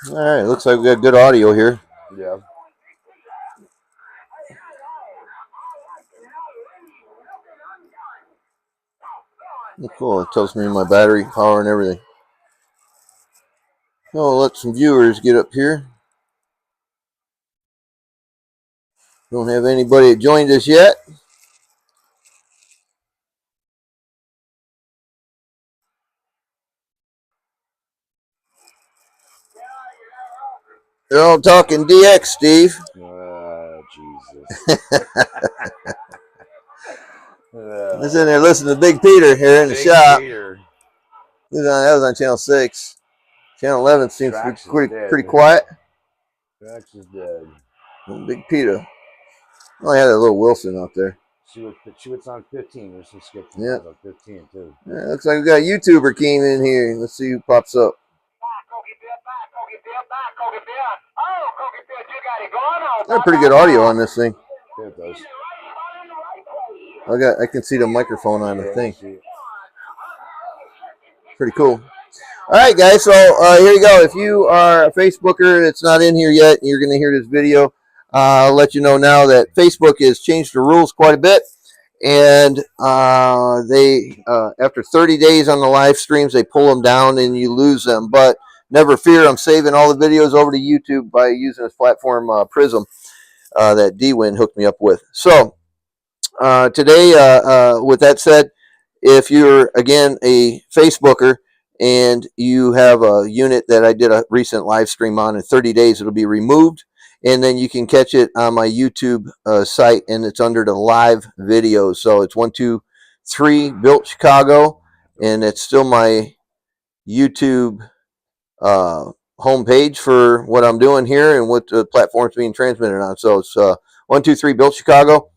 All right, looks like we got good audio here. Yeah. Cool. It tells me my battery power and everything. So let some viewers get up here. Don't have anybody that joined us yet. They're all talking DX, Steve. Jesus. I'm sitting there listening to Big Peter here in the shop. Peter. That was on channel 6. Channel 11 seems to be pretty quiet. Trax is dead. Big Peter. Oh, I had a little Wilson out there. She was on 15. There's some skip from on 15 too. Yeah, looks like we got a YouTuber came in here. Let's see who pops up. Got pretty good audio on this thing. Yeah, it does. I can see the microphone on the thing. Pretty cool. All right, guys. So here you go. If you are a Facebooker that's not in here yet, and you're going to hear this video, I'll let you know now that Facebook has changed the rules quite a bit. And they, after 30 days on the live streams, they pull them down and you lose them. But never fear, I'm saving all the videos over to YouTube by using this platform, Prism, that D-Win hooked me up with. So today, with that said, if you're, again, a Facebooker and you have a unit that I did a recent live stream on, in 30 days it'll be removed. And then you can catch it on my YouTube site, and it's under the live videos. So it's 123 Built Chicago, and it's still my YouTube homepage for what I'm doing here and what the platform's being transmitted on. So it's 123 Built Chicago,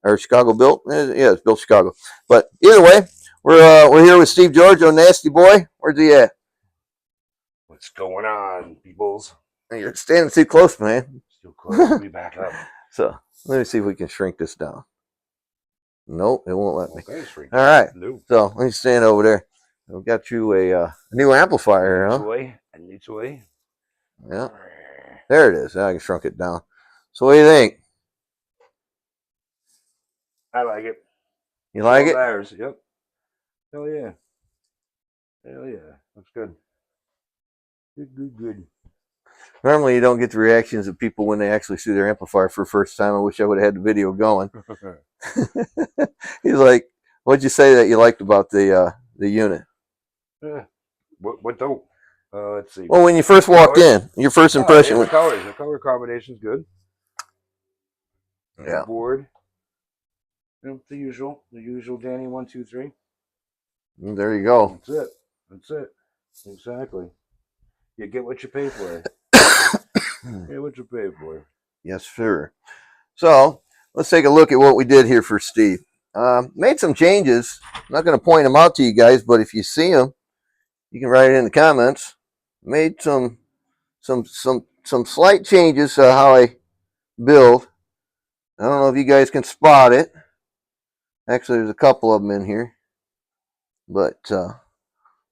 or Chicago Built. Yeah, it's Built Chicago. But either way, we're here with Steve Giorgio, Nasty Boy. Where's he at? What's going on, peoples? You're standing too close, man. Too close. Let me back up. So let me see if we can shrink this down. Nope, it won't let me. Okay, all right. No. So let me stand over there. We've got you a new amplifier, huh? A new toy. Yeah. There it is. Now I can shrunk it down. So what do you think? I like it. You like it? Tires. Yep. Hell yeah. Hell yeah. Looks good. Good. Normally, you don't get the reactions of people when they actually see their amplifier for the first time. I wish I would have had the video going. He's like, "What'd you say that you liked about the unit?" What don't? Let's see. Well, when you first walked in, your first impression. The colors. The color combination's good. Yeah. Board. The usual Danny 1, 2, 3. There you go. That's it. Exactly. You get what you pay for. Get what you pay for. Yes, sir. So let's take a look at what we did here for Steve. Made some changes. I'm not going to point them out to you guys, but if you see them, you can write it in the comments. Made some slight changes to how I build. I don't know if you guys can spot it. Actually, there's a couple of them in here, but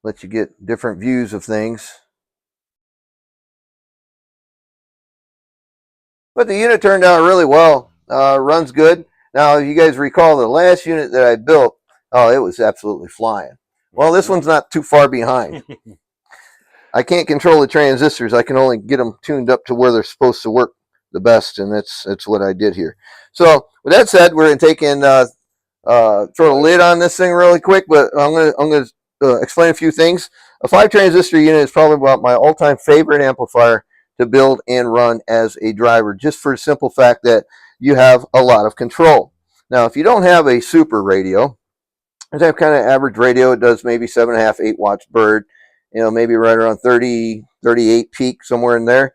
let you get different views of things. But the unit turned out really well. Runs good. Now, if you guys recall the last unit that I built, oh, it was absolutely flying. Well, this one's not too far behind. I can't control the transistors. I can only get them tuned up to where they're supposed to work the best, and that's what I did here. So, with that said, we're going to take and throw a lid on this thing really quick, but I'm going to explain a few things. A 5-transistor unit is probably about my all-time favorite amplifier to build and run as a driver, just for the simple fact that you have a lot of control. Now, if you don't have a super radio, if you have kind of average radio, it does maybe 7.5, 8 watts bird, maybe right around 30, 38 peak, somewhere in there,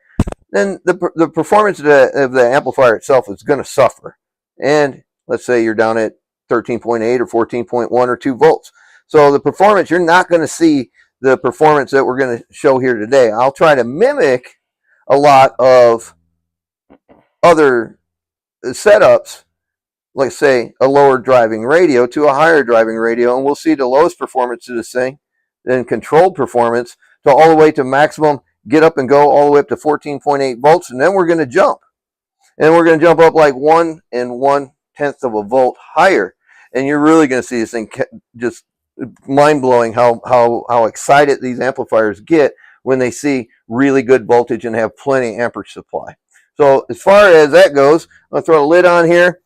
then the performance of the amplifier itself is going to suffer. And let's say you're down at 13.8 or 14.1 or 2 volts. So the performance, you're not going to see the performance that we're going to show here today. I'll try to mimic a lot of other setups, like say a lower driving radio to a higher driving radio, and we'll see the lowest performance of this thing, then controlled performance, to all the way to maximum get up and go all the way up to 14.8 volts, and then we're going to jump. And we're going to jump up like 1 1/10 of a volt higher. And you're really going to see this thing just mind-blowing how excited these amplifiers get when they see really good voltage and have plenty amperage supply. So as far as that goes, I'm going to throw a lid on here.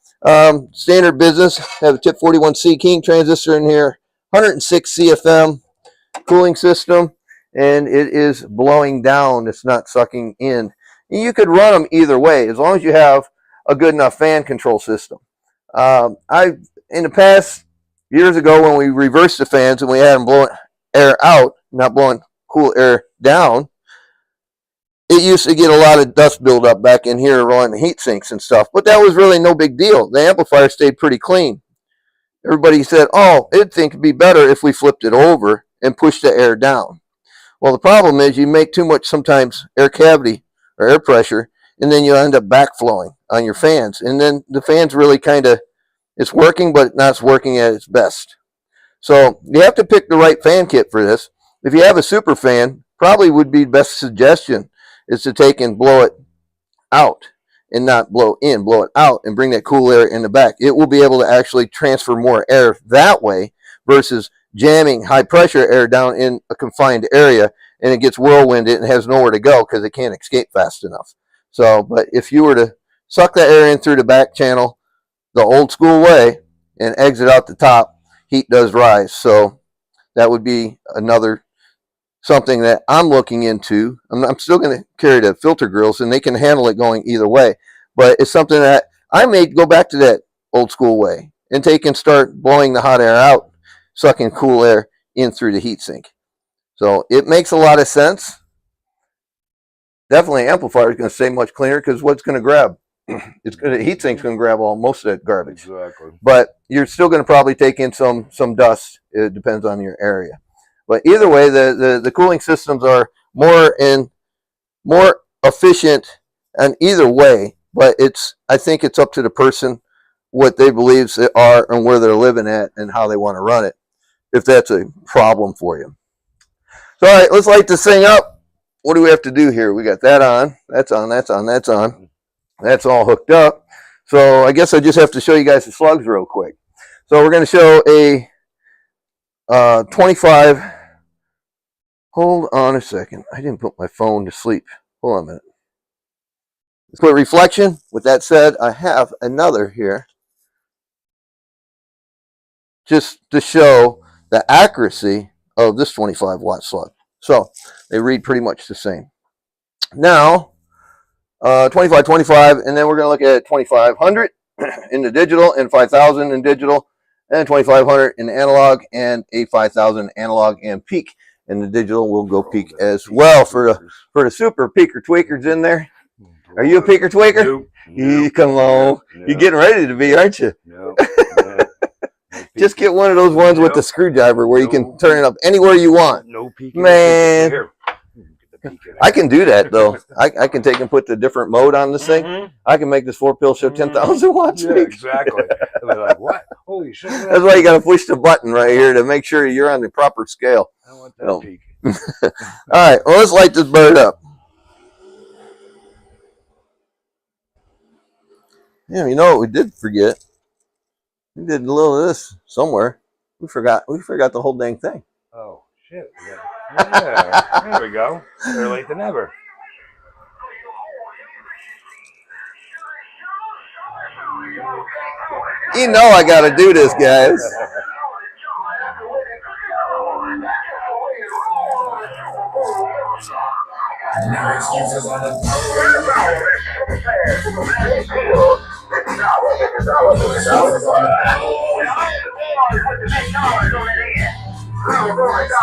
Standard business, have a tip 41C King transistor in here, 106 CFM cooling system, and it is blowing down. It's not sucking in. You could run them either way as long as you have a good enough fan control system. In the past, years ago, when we reversed the fans and we had them blowing air out, not blowing cool air down, it used to get a lot of dust buildup back in here on the heat sinks and stuff, but that was really no big deal. The amplifier stayed pretty clean. Everybody said, oh, it'd think it'd be better if we flipped it over and pushed the air down. Well, the problem is you make too much sometimes air cavity or air pressure, and then you end up backflowing on your fans. And then the fans really kind of, it's working, but not working at its best. So you have to pick the right fan kit for this. If you have a super fan, probably would be the best suggestion is to take and blow it out and not blow in, blow it out and bring that cool air in the back. It will be able to actually transfer more air that way versus jamming high pressure air down in a confined area and it gets whirlwinded and has nowhere to go because it can't escape fast enough. So, but if you were to suck that air in through the back channel the old school way and exit out the top, heat does rise. So that would be another something that I'm looking into. I'm still going to carry the filter grills and they can handle it going either way, but it's something that I may go back to that old school way and take and start blowing the hot air out, sucking cool air in through the heatsink. So it makes a lot of sense. Definitely amplifier is going to stay much cleaner because what's going to grab? It's going to, heatsink's going to grab all most of that garbage. Exactly. But you're still going to probably take in some dust. It depends on your area. But either way, the cooling systems are more efficient in either way. But I think it's up to the person what they believe they are and where they're living at and how they want to run it, if that's a problem for you. So all right, let's light this thing up. What do we have to do here? We got that on, that's on, that's on, that's on. That's all hooked up. So I guess I just have to show you guys the slugs real quick. So we're going to show a 25. Hold on a second. I didn't put my phone to sleep. Hold on a minute. Let's put reflection. With that said, I have another here just to show the accuracy of this 25 watt slug. So they read pretty much the same. Now, 25, 25, and then we're going to look at 2500 in the digital and 5000 in digital and 2500 in analog and a 5000 analog and peak. And the digital will go peak as well for the super peaker tweakers in there. Are you a peaker tweaker? Nope. You come on. Nope. You're getting ready to be, aren't you? Nope. Just get one of those ones with the screwdriver where you can turn it up anywhere you want. No peaking. Man. Here. I can do that though. I can take and put the different mode on this thing. I can make this 4-pill show 10,000 watts. Yeah, exactly. They're like, what? Holy shit. That's why you got to push the button right here to make sure you're on the proper scale. I want that peak. All right, well, let's light this bird up. Yeah, you know what we did forget? We did a little of this somewhere. We forgot the whole dang thing. Oh, shit. Yeah, there we go. Better late than never. You know I got to do this, guys. No excuses on the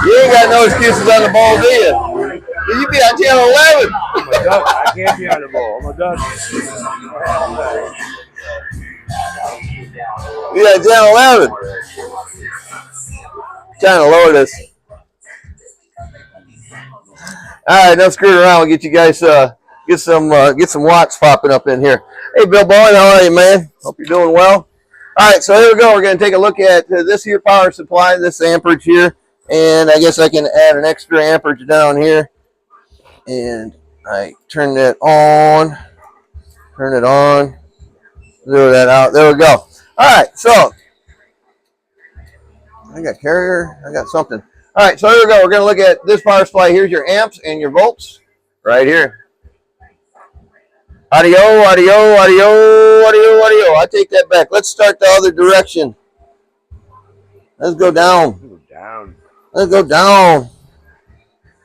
You ain't got no excuses on the ball, do you? You be on channel 11. Oh my God, I can't be on the ball. Oh my God. You got channel 11. Trying to lower this. All right, enough screwing around. We'll get you guys get some watts popping up in here. Hey, Bill Bowen, how are you, man? Hope you're doing well. All right, so here we go. We're going to take a look at this here power supply, this amperage here, and I guess I can add an extra amperage down here. and I turn that on, turn it on, zero that out. There we go. All right, so I got carrier, I got something. All right, so here we go. We're going to look at this power supply. Here's your amps and your volts right here. Audio, audio, audio, audio, audio. I take that back. Let's start the other direction. Let's go down. Let's go down.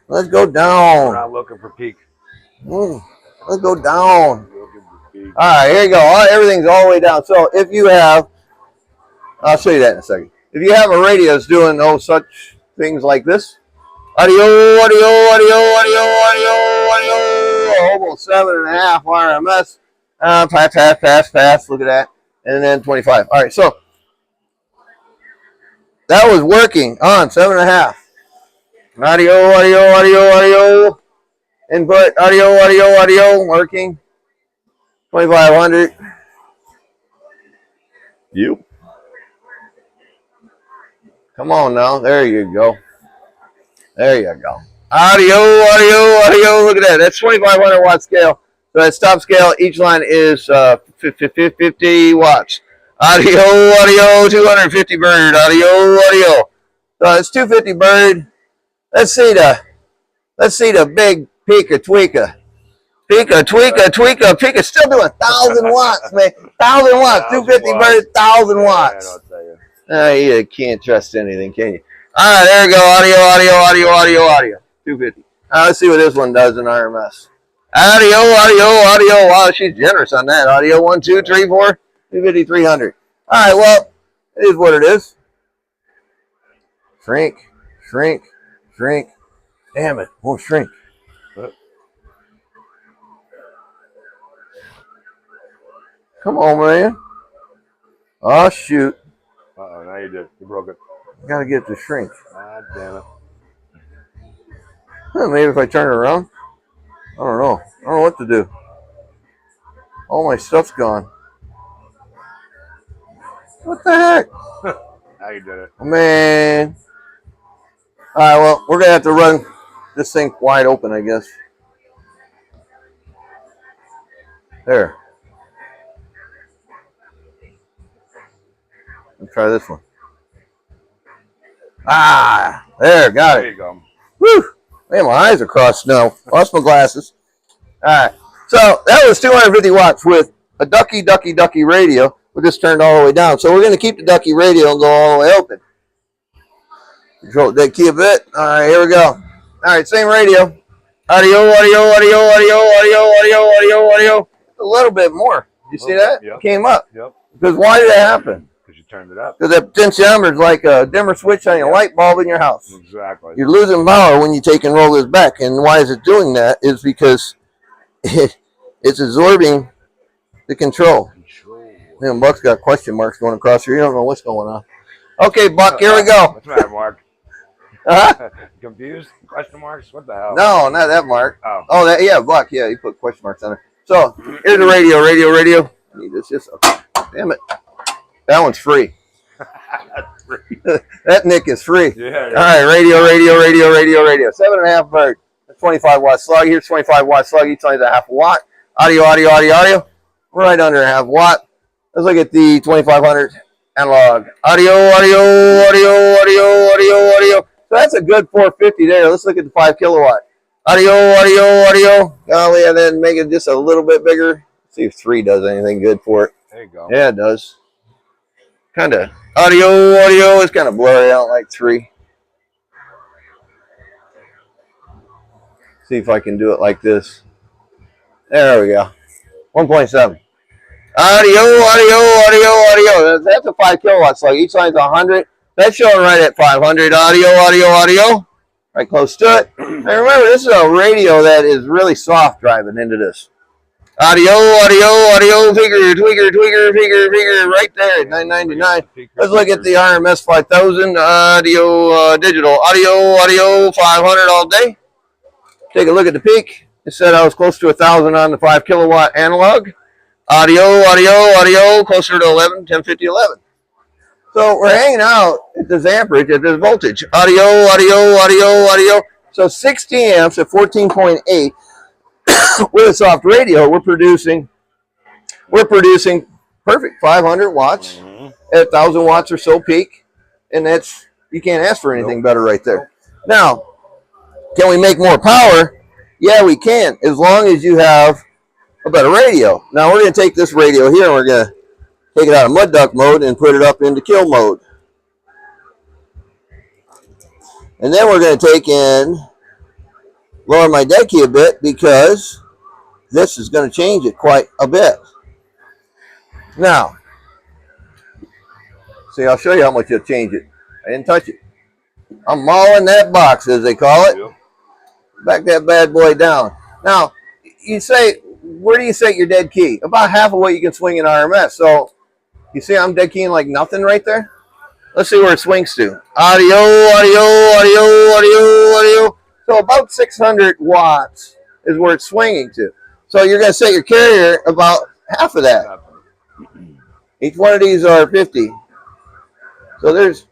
Let's go down. We're not looking for peak. Let's go down. All right, here you go. Everything's all the way down. So if you have, I'll show you that in a second. If you have a radio that's doing such things like this, audio, audio, audio, audio, audio, audio, almost 7.5 RMS. Pass. Look at that. And then 25. All right, so that was working on 7.5. Audio, audio, audio, audio. Input, audio, audio, audio, working. 2500. You. Come on now. There you go. There you go. Audio, audio, audio. Look at that. That's 2500 watt scale. So that stop scale, each line is 50 watts. Audio, audio, 250 bird. Audio, audio. So it's 250 bird. Let's see the big Pika tweaker. Pika still doing 1,000 watts, man. 1,000 watts, 250 bird, 1,000 watts. You can't trust anything, can you? All right, there we go. Audio, audio, audio, audio, audio. 250. Let's see what this one does in RMS. Audio, audio, audio. Wow, she's generous on that. Audio 1, 2, 3, 4, 250, 300. All right, well, it is what it is. Shrink, shrink, shrink. Damn it, won't shrink. Come on, man. Oh, shoot. Uh-oh, now you did. You broke it. Gotta get it to shrink. God damn it. Maybe if I turn it around. I don't know. I don't know what to do. All my stuff's gone. What the heck? Now you did it. Oh, man. All right, well, we're going to have to run this thing wide open, I guess. There. Let's try this one. Ah, there, got it. There you go. Whew. Man, my eyes are crossed now. Lost my glasses. All right. So that was 250 watts with a ducky radio. We just turned all the way down. So we're going to keep the ducky radio and go all the way open. Control that key a bit. All right, here we go. All right, same radio. Audio, audio, audio, audio, audio, audio, audio, audio. A little bit more. You see that? Yep. It came up. Yep. Because why did that happen? Because you turned it up. Because that potentiometer is like a dimmer switch on your light bulb in your house. Exactly. You're losing power when you take and roll this back. And why is it doing that? Is because it's absorbing the control. Man, Buck's got question marks going across here. You don't know what's going on. Okay, Buck, here we go. What's the matter, Mark? Huh? Confused? Question marks? What the hell? No, not that Mark. Oh. Oh, that, yeah, Buck. Yeah, he put question marks on it. So, here's the radio. I need this. Damn it. That one's free. That Nick is free. Yeah. All right, radio. 7.5 bird. 25 watt slug. Here's 25 watt slug. Each line's a half a watt. Audio. Right under a half watt. Let's look at the 2500 analog. Audio. So that's a good 450 there. Let's look at the 5 kilowatt. Audio. Golly, and then make it just a little bit bigger. See if 3 does anything good for it. There you go. Yeah, it does. Kind of. Audio is kind of blurry. I don't like 3. See if I can do it like this. There we go. 1.7. Audio. That's a 5 kilowatt slug. Each line's 100. That's showing right at 500. Audio. Right close to it. And remember, this is a radio that is really soft driving into this. Audio. Tweaker. Right there at 999. Let's look at the RMS 5000 audio digital. Audio 500 all day. Take a look at the peak. It said I was close to 1,000 on the 5 kilowatt analog. Audio, closer to 11, 1050, 11. So we're hanging out at this amperage, at this voltage. Audio. So 60 amps at 14.8 with a soft radio, we're producing perfect 500 watts at 1,000 watts or so peak, and that's, you can't ask for anything better right there. Now, can we make more power? Yeah, we can, as long as you have a better radio. Now we're going to take this radio here and we're going to take it out of mud duck mode and put it up into kill mode. And then we're going to take in, lower my dead key a bit because this is going to change it quite a bit. Now, see, I'll show you how much it'll change it. I didn't touch it. I'm mauling that box, as they call it. Yep. Back that bad boy down. Now, you say, where do you set your dead key? About half of what you can swing in RMS. So, you see I'm dead keying like nothing right there? Let's see where it swings to. Audio, audio, audio, audio, audio. So about 600 watts is where it's swinging to. So you're going to set your carrier about half of that. Each one of these are 50. So there's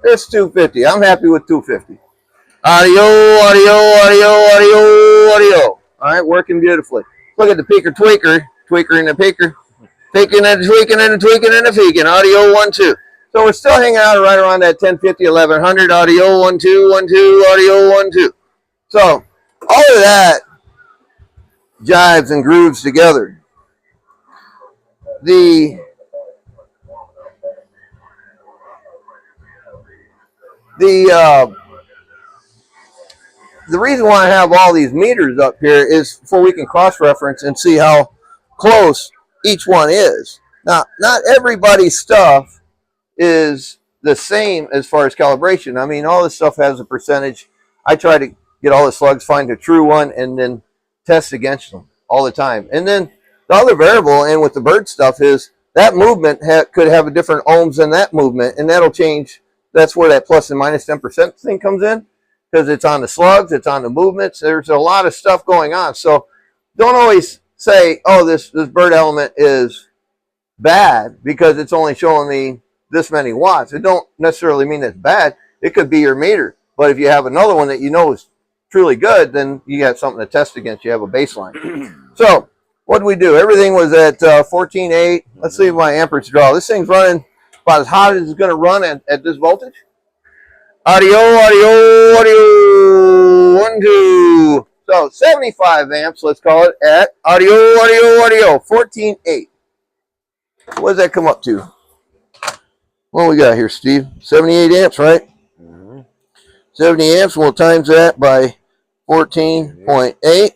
250. I'm happy with 250. Audio, audio, audio, audio, audio. All right, working beautifully. Look at the peaker tweaker, tweaker and the peaker, peaking and tweaking and tweaking and tweaking. Audio 1, 2. So we're still hanging out right around that 1050, 1100. Audio 1, 2, 1, 2. Audio 1, 2. So all of that jives and grooves together. The reason why I have all these meters up here is so we can cross-reference and see how close each one is. Now, not everybody's stuff is the same as far as calibration. I mean, all this stuff has a percentage. I try to get all the slugs, find a true one, and then test against them all the time. And then the other variable, and with the bird stuff, is that movement could have a different ohms than that movement, and that'll change. That's where that plus and minus 10% thing comes in, because it's on the slugs, it's on the movements. There's a lot of stuff going on. So don't always say, oh, this bird element is bad because it's only showing me this many watts. It don't necessarily mean it's bad. It could be your meter. But if you have another one that you know is truly good, then you got something to test against. You have a baseline. So what do we do? Everything was at 14.8. Let's see my amperage draw. This thing's running about as hot as it's going to run at this voltage. Audio, audio, audio, 1, 2. So 75 amps, let's call it, at audio, audio, audio, 14.8. What does that come up to? What we got here, Steve? 78 amps, right? 70 amps, we'll times that by 14.8.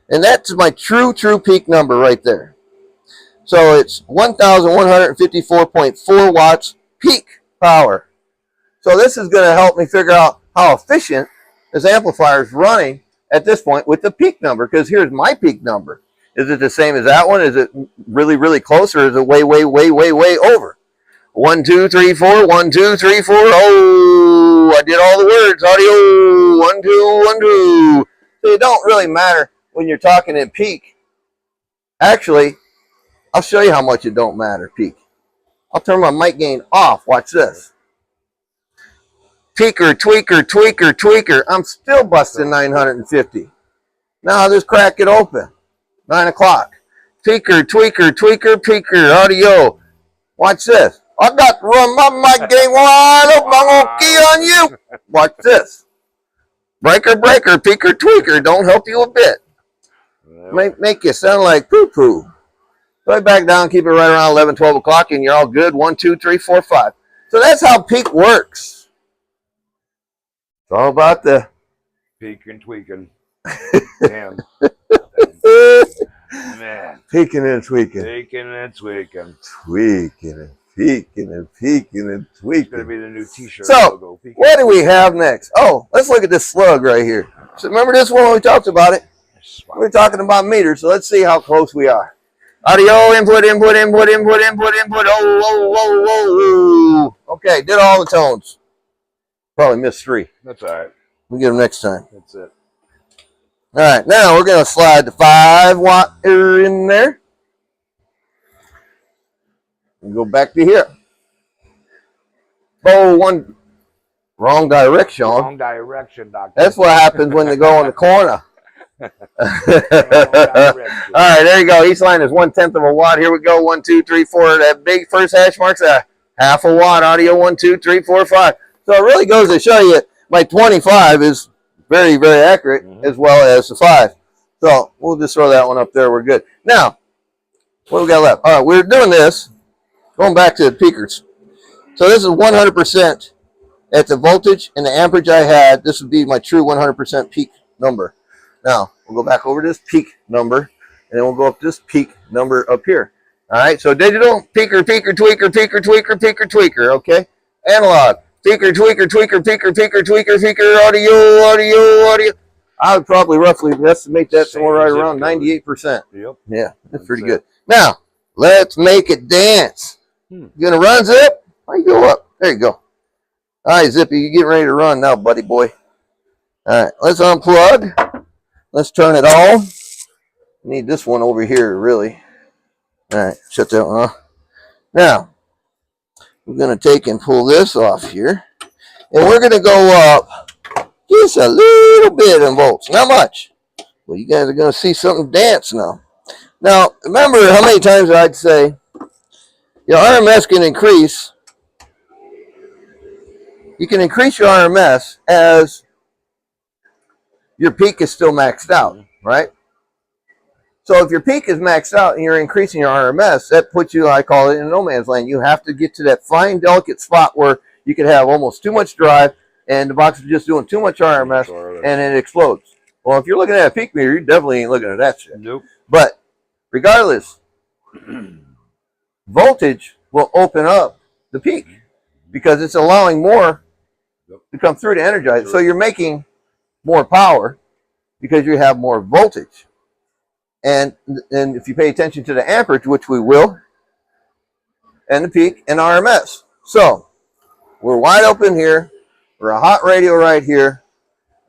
And that's my true peak number right there. So it's 1,154.4 watts peak power. So this is going to help me figure out how efficient this amplifier is running at this point with the peak number, because here's my peak number. Is it the same as that one? Is it really, really close, or is it way, way, way, way, way over? 1, 2, 3, 4. 1, 2, 3, 4. Oh, I did all the words. Audio. 1, 2, 1, 2. So it don't really matter when you're talking in peak. Actually, I'll show you how much it don't matter peak. I'll turn my mic gain off. Watch this. Peaker, tweaker, tweaker, tweaker. I'm still busting 950. Now I'll just crack it open. 9 o'clock. Peaker, tweaker, tweaker, peaker. Audio. Watch this. I got to run my mic gain wide open. I'm going to key on you. Watch this. Breaker, breaker, peaker, tweaker. Don't help you a bit. Make you sound like poo-poo. Put it back down. Keep it right around 11, 12 o'clock, and you're all good. 1, 2, 3, 4, 5. So that's how peak works. It's all about the Peeking, tweaking. Damn. Man. peeking and tweaking. Peeking and tweaking. Tweaking and peeking and peeking and It's going to tweaking. be the new t-shirt So, logo. Peeking. what do we have next? Oh, let's look at this slug right here. So remember this one when we talked about it? We're talking about meters, so let's see how close we are. Audio, input, input, input, input, input, input. Oh, whoa, whoa, whoa. Okay, did all the tones. Probably missed 3. That's all right. We'll get them next time. That's it. All right, now we're going to slide the 5 watt in there. And go back to here. Bow 1 Wrong direction. Wrong direction, doctor. That's what happens when they go in the corner. All right, there you go. Each line is 1/10 of a watt. Here we go. 1, 2, 3, 4. That big first hash marks a half a watt. Audio 1, 2, 3, 4, 5. So it really goes to show you my 25 is very, very accurate, as well as the 5. So we'll just throw that one up there. We're good. Now, what do we got left? All right, we're doing this. Going back to the peakers. So this is 100% at the voltage and the amperage I had. This would be my true 100% peak number. Now, we'll go back over to this peak number, and then we'll go up to this peak number up here. All right, so digital, peaker, peaker, tweaker, peaker, tweaker, peaker, tweaker, okay? Analog, peaker, tweaker, tweaker, peaker, peaker, tweaker, peaker, audio, audio, audio. I would probably roughly estimate that somewhere right around 98%. Yep. Yeah, that's pretty good. Now, let's make it dance. You gonna run, Zip? How you go up? There you go. All right, Zippy, you getting ready to run now, buddy boy. All right, let's unplug. Let's turn it on. Need this one over here, really. All right, shut that one off. Now, we're going to take and pull this off here. And we're going to go up just a little bit in volts. Not much. Well, you guys are going to see something dance now. Now, remember how many times I'd say your RMS can increase. You can increase your RMS as your peak is still maxed out, right? So if your peak is maxed out and you're increasing your RMS, that puts you, I call it, in no man's land. You have to get to that fine, delicate spot where you could have almost too much drive and the box is just doing too much RMS and it explodes. Well, if you're looking at a peak meter, you definitely ain't looking at that shit. Nope. But regardless, voltage will open up the peak because it's allowing more to come through to energize. So you're making more power because you have more voltage. And if you pay attention to the amperage, which we will, and the peak and RMS. So we're wide open here. We're a hot radio right here.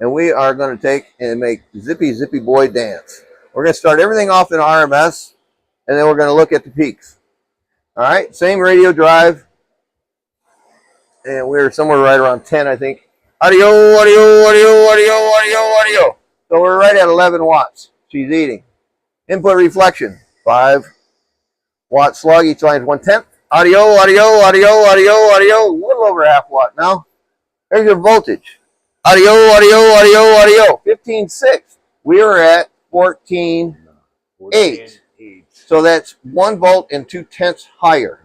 And we are going to take and make Zippy Zippy Boy dance. We're going to start everything off in RMS. And then we're going to look at the peaks. All right, same radio drive. And we're somewhere right around 10, I think. Audio, audio, audio, audio, audio, audio. So we're right at 11 watts. She's eating. Input reflection, 5 watt slug. Each line is 1/10. Audio, audio, audio, audio, audio. A little over half watt now. There's your voltage. Audio, audio, audio, audio. 15.6. We are at 14.8. So that's 1 volt and 2/10 higher.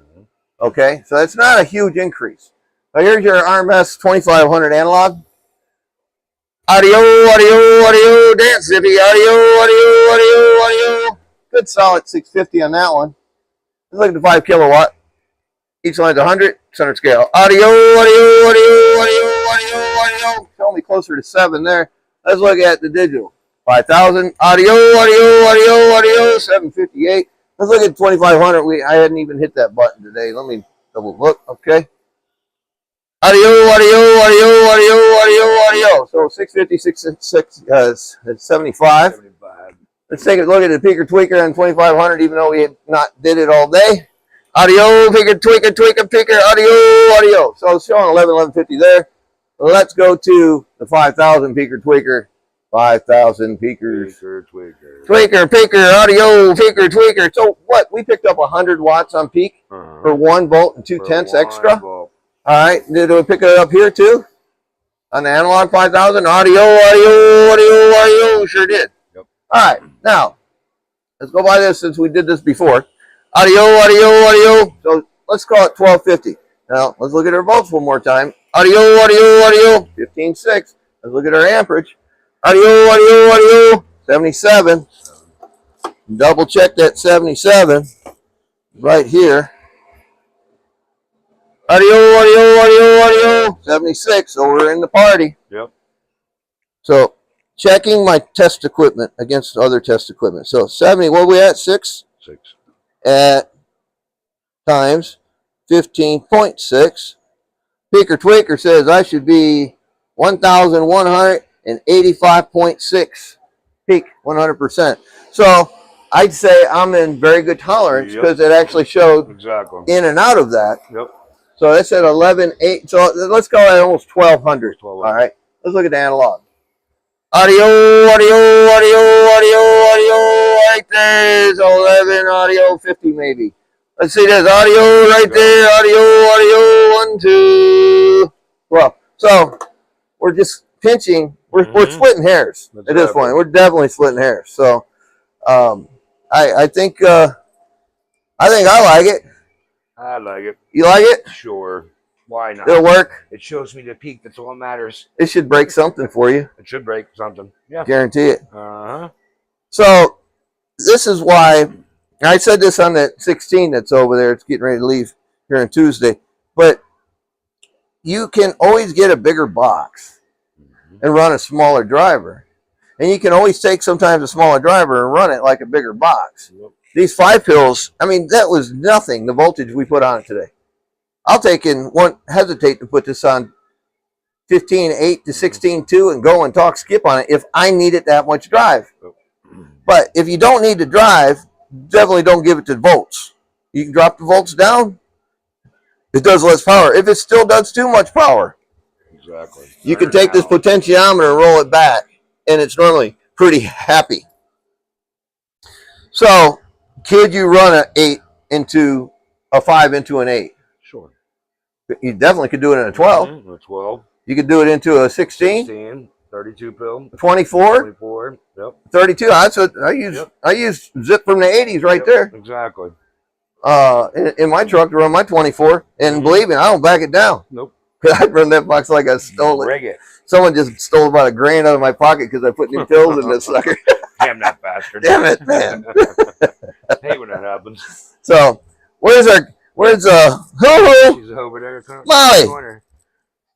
Okay, so that's not a huge increase. So here's your RMS 2500 analog. Audio, audio, audio, dance, Zippy. Audio, audio, audio, audio. Good solid 650 on that one. Let's look at the 5 kilowatt. Each line's 100, center scale. Audio, audio, audio, audio, audio, audio. Tell me closer to 7 there. Let's look at the digital. 5,000. Audio, audio, audio, audio. 758. Let's look at 2500. I hadn't even hit that button today. Let me double look. Okay. Audio, audio, audio, audio, audio, audio. So 650, 666, 75. Let's take a look at the peaker tweaker on 2500, even though we had not did it all day. Audio, peaker, tweaker, tweaker, peaker, audio, audio. So it's showing 1150 there. Let's go to the 5000 peaker tweaker. 5,000 peakers. Peaker, tweaker. Tweaker, peaker, audio, peaker, tweaker. So what? We picked up 100 watts on peak for 1 volt and 2/10 extra. Volt. All right. Did we pick it up here too? On the analog 5000? Audio, audio, audio, audio. Sure did. Yep. All right. Now, let's go by this since we did this before. Audio, audio, audio. So let's call it 1250. Now, let's look at our volts one more time. Audio, audio, audio. 15.6. Let's look at our amperage. Audio, audio, audio, 77. Double check that 77 right here. Audio, audio, audio, audio, 76. So we're in the party. Yep. So checking my test equipment against other test equipment. So 70, what are we at? 6? 6. At times 15.6. Peaker Tweaker says I should be 1,185.6 peak 100%. So I'd say I'm in very good tolerance because it actually showed in and out of that. Yep. So that's at 11.8. So let's go at almost 1,200. All right. Let's look at the analog. Audio. Right there is 11. Audio 50 maybe. Let's see. There's audio right there. Audio. 1, 2. Well, so we're just pinching. We're splitting hairs at this point. We're definitely splitting hairs. So I think I like it. I like it. You like it? Sure. Why not? It'll work. It shows me the peak. That's all that matters. It should break something for you. It should break something. Yeah. Guarantee it. Uh-huh. So this is why I said this on that 16 that's over there. It's getting ready to leave here on Tuesday. But you can always get a bigger box and run a smaller driver. And you can always take sometimes a smaller driver and run it like a bigger box. Yep. These 5 pills, I mean, that was nothing, the voltage we put on it today. I'll take and won't hesitate to put this on 15.8 to 16.2 and go and talk skip on it if I need it that much drive. But if you don't need to drive, definitely don't give it to volts. You can drop the volts down. It does less power. If it still does too much power, exactly. You can take this potentiometer and roll it back, and it's normally pretty happy. So, could you run an 8 into a 5 into an 8? Sure. You definitely could do it in a 12. A 12. You could do it into a 16. 16. 32 pill. 24. 24. Yep. 32. That's what I use. Yep. I use Zip from the 80s right there. Exactly. In my truck to run my 24, and believe me, I don't back it down. Nope. I'd run that box like I stole it. Rig it. Someone just stole about $1,000 out of my pocket because I put new pills in this sucker. Damn that bastard. Damn it, man. I hate when that happens. So, where's She's over there. Molly,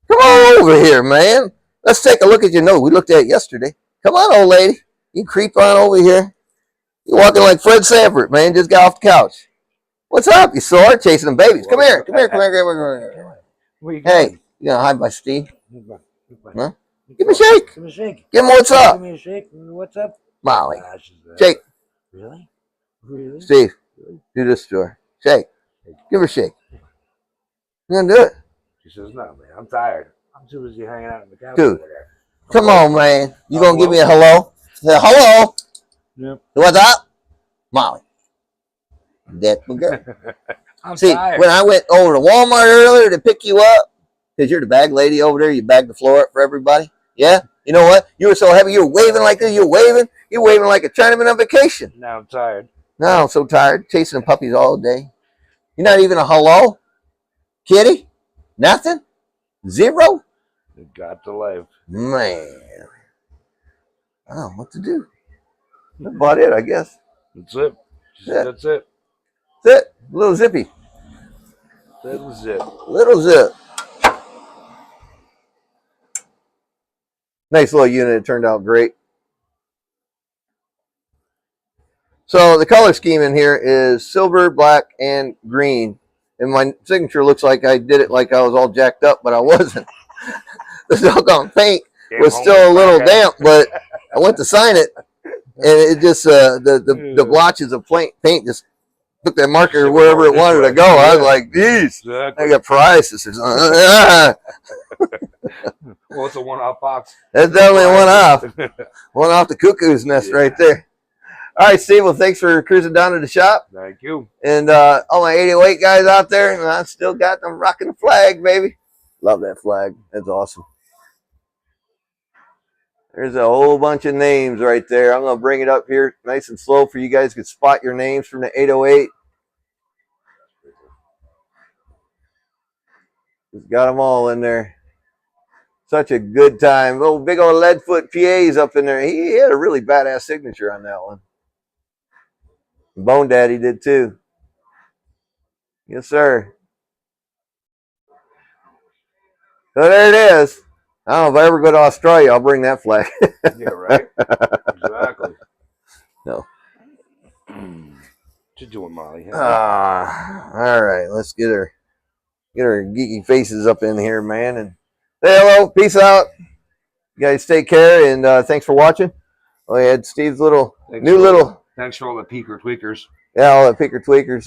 come on over here, man. Let's take a look at your nose. We looked at it yesterday. Come on, old lady. You creep on over here. You're walking like Fred Sanford, man. Just got off the couch. What's up? You sore? Chasing them babies. Come here. Hey, you gonna hide by Steve? Huh? Give me a shake. Give me a shake. Give him what's up. Give me a shake. What's up? Molly. Gosh, Shake. Really? Really? Steve, do this to her. Shake. Give her a shake. You gonna do it? She says, no, man. I'm tired. I'm too busy hanging out on the couch. Dude, over there. come on, man. You gonna give me a hello? Say hello. Yep. What's up? Molly. That's my girl. I'm See, tired. when I went over to Walmart earlier to pick you up, because you're the bag lady over there, you bag the floor up for everybody. Yeah? You know what? You were so happy. You were waving like this. You're waving like a Chinaman on vacation. Now I'm tired. No, I'm so tired. Chasing the puppies all day. You're not even a hello? Kitty? Nothing? Zero? You got to life. Man. I don't know what to do. That's about it, I guess. That's it. Yeah. That's it. That's it. Little Zippy. That was it. Little Zip. Nice little unit. It turned out great. So the color scheme in here is silver, black, and green. And my signature looks like I did it like I was all jacked up, but I wasn't. The doggone paint was still a little damp, but I went to sign it, and it just the blotches of paint just took that marker wherever it wanted to go. I was like, geez, I got prizes. Well, it's a one-off box. That's definitely one off. One off the cuckoo's nest right there. All right, Steve. Well, thanks for cruising down to the shop. Thank you. And all my 808 guys out there, I still got them rocking the flag, baby. Love that flag. That's awesome. There's a whole bunch of names right there. I'm going to bring it up here nice and slow for you guys to spot your names from the 808. Just got them all in there. Such a good time. Little big old Leadfoot PA's up in there. He had a really badass signature on that one. Bone Daddy did too. Yes, sir. So there it is. I don't know if I ever go to Australia, I'll bring that flag. Yeah, right? Exactly. No. What you doing, Molly? All right, let's get our geeky faces up in here, man, and say hello. Peace out. You guys take care, and thanks for watching. Oh, we had Steve's Thanks for all the peeker tweakers. Yeah, all the picker tweakers.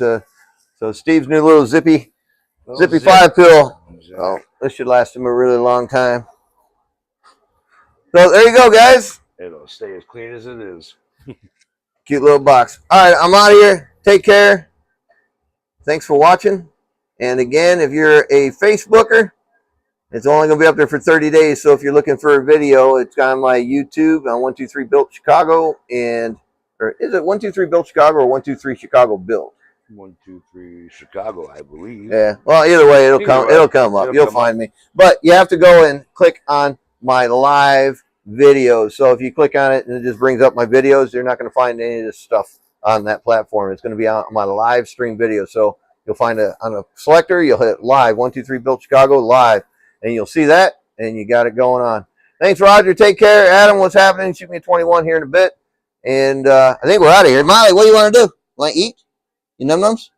So Steve's new little Zippy Little Zippy zip. 5-pill. Exactly. Oh, this should last him a really long time. So there you go, guys. It'll stay as clean as it is. Cute little box. All right, I'm out of here. Take care. Thanks for watching. And again, if you're a Facebooker, it's only going to be up there for 30 days. So if you're looking for a video, it's on my YouTube on 123 Built Chicago. Or is it 123 Built Chicago or 123 Chicago Built? 123 Chicago, I believe. Yeah. Well, either way, it'll Either come. way, It'll come up. it'll You'll come find up. me. But you have to go and click on my live videos. So if you click on it and it just brings up my videos, you're not going to find any of this stuff on that platform. It's going to be on my live stream video. So you'll find it on a selector. You'll hit live 123 Built Chicago live, and you'll see that, and you got it going on. Thanks, Roger. Take care. Adam, what's happening? Shoot me a 21 here in a bit, and I think we're out of here. Molly, what do you want to do? Want to eat? You num-nums?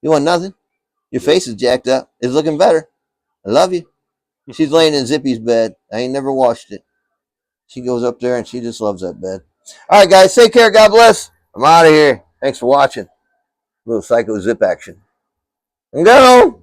You want nothing? Your face is jacked up. It's looking better. I love you. She's laying in Zippy's bed. I ain't never washed it. She goes up there and she just loves that bed. All right, guys. Take care. God bless. I'm out of here. Thanks for watching. A little psycho zip action. And go.